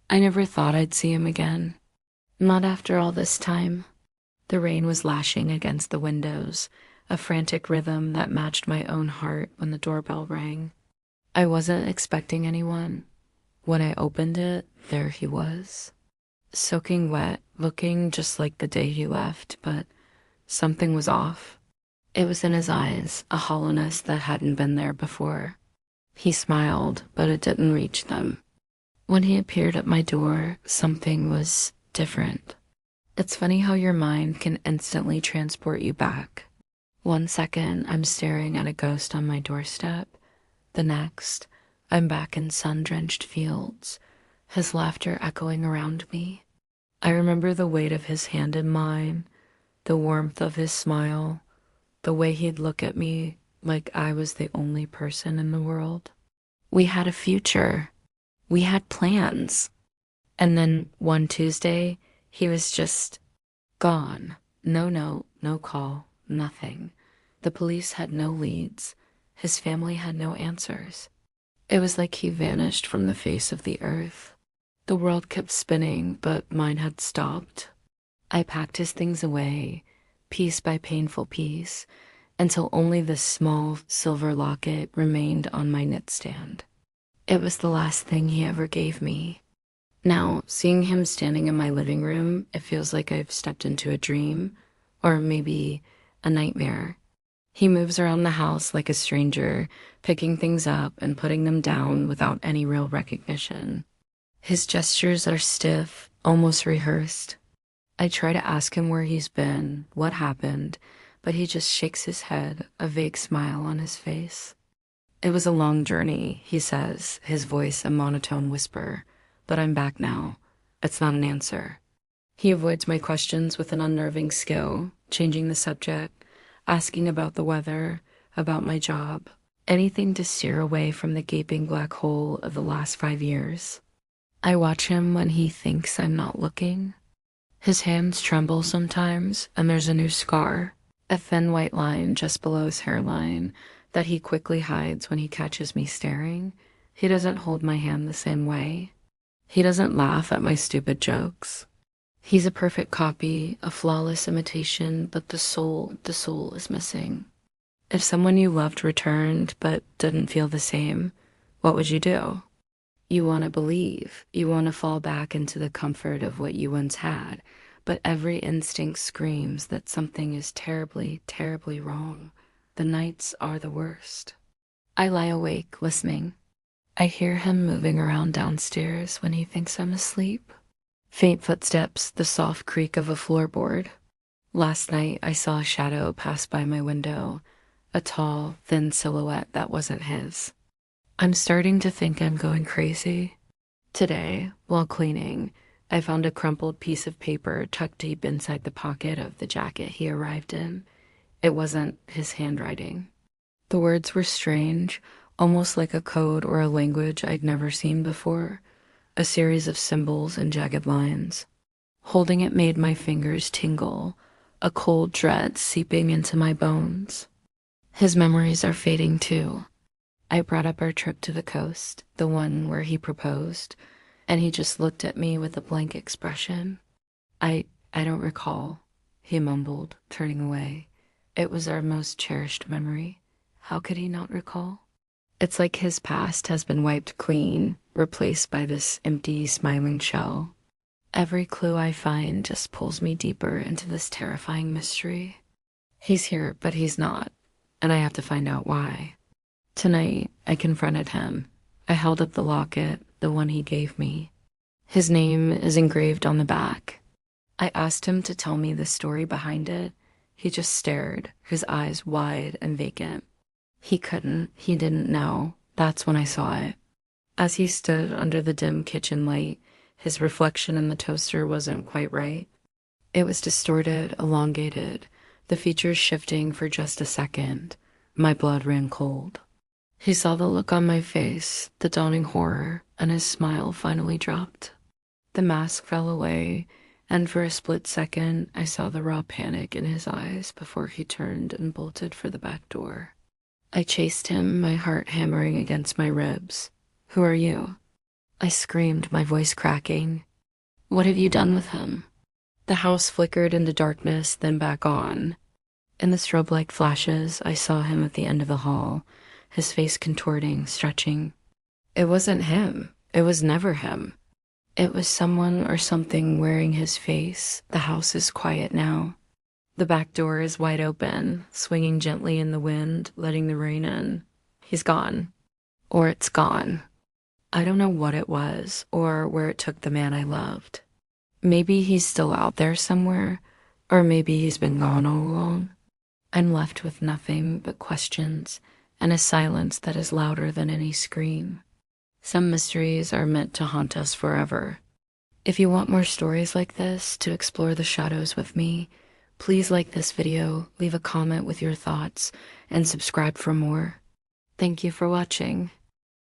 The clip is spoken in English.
I never thought I'd see him again. Not after all this time. The rain was lashing against the windows, a frantic rhythm that matched my own heart when the doorbell rang. I wasn't expecting anyone. When I opened it, there he was. Soaking wet, looking just like the day he left, but something was off. It was in his eyes, a hollowness that hadn't been there before. He smiled, but it didn't reach them. When he appeared at my door, something was different. It's funny how your mind can instantly transport you back. One second, I'm staring at a ghost on my doorstep. The next, I'm back in sun-drenched fields, his laughter echoing around me. I remember the weight of his hand in mine, the warmth of his smile, the way he'd look at me like I was the only person in the world. We had a future. We had plans. And then one Tuesday, he was just gone. No note, no call, nothing. The police had no leads. His family had no answers. It was like he vanished from the face of the earth. The world kept spinning, but mine had stopped. I packed his things away, piece by painful piece, until only the small silver locket remained on my nightstand. It was the last thing he ever gave me. Now, seeing him standing in my living room, it feels like I've stepped into a dream, or maybe a nightmare. He moves around the house like a stranger, picking things up and putting them down without any real recognition. His gestures are stiff, almost rehearsed. I try to ask him where he's been, what happened, but he just shakes his head, a vague smile on his face. It was a long journey, he says, his voice a monotone whisper, but I'm back now. It's not an answer. He avoids my questions with an unnerving skill, changing the subject, asking about the weather, about my job, anything to steer away from the gaping black hole of the last 5 years. I watch him when he thinks I'm not looking. His hands tremble sometimes, and there's a new scar, a thin white line just below his hairline that he quickly hides when he catches me staring. He doesn't hold my hand the same way. He doesn't laugh at my stupid jokes. He's a perfect copy, a flawless imitation, but the soul is missing. If someone you loved returned but didn't feel the same, what would you do? You want to believe, you want to fall back into the comfort of what you once had, but every instinct screams that something is terribly, terribly wrong. The nights are the worst. I lie awake, listening. I hear him moving around downstairs when he thinks I'm asleep. Faint footsteps, the soft creak of a floorboard. Last night, I saw a shadow pass by my window, a tall, thin silhouette that wasn't his. I'm starting to think I'm going crazy. Today, while cleaning, I found a crumpled piece of paper tucked deep inside the pocket of the jacket he arrived in. It wasn't his handwriting. The words were strange, almost like a code or a language I'd never seen before, a series of symbols and jagged lines. Holding it made my fingers tingle, a cold dread seeping into my bones. His memories are fading too. I brought up our trip to the coast, the one where he proposed, and he just looked at me with a blank expression. I don't recall, he mumbled, turning away. It was our most cherished memory. How could he not recall? It's like his past has been wiped clean, replaced by this empty, smiling shell. Every clue I find just pulls me deeper into this terrifying mystery. He's here, but he's not, and I have to find out why. Tonight, I confronted him. I held up the locket, the one he gave me. His name is engraved on the back. I asked him to tell me the story behind it. He just stared, his eyes wide and vacant. He couldn't, he didn't know. That's when I saw it. As he stood under the dim kitchen light, his reflection in the toaster wasn't quite right. It was distorted, elongated, the features shifting for just a second. My blood ran cold. He saw the look on my face, the dawning horror, and his smile finally dropped. The mask fell away, and for a split second, I saw the raw panic in his eyes before he turned and bolted for the back door. I chased him, my heart hammering against my ribs. Who are you? I screamed, my voice cracking. What have you done with him? The house flickered into darkness, then back on. In the strobe light flashes, I saw him at the end of the hall, his face contorting, stretching. It wasn't him. It was never him. It was someone or something wearing his face. The house is quiet now. The back door is wide open, swinging gently in the wind, letting the rain in. He's gone. Or it's gone. I don't know what it was, or where it took the man I loved. Maybe he's still out there somewhere, or maybe he's been gone all along. I'm left with nothing but questions and a silence that is louder than any scream. Some mysteries are meant to haunt us forever. If you want more stories like this to explore the shadows with me, please like this video, leave a comment with your thoughts, and subscribe for more. Thank you for watching.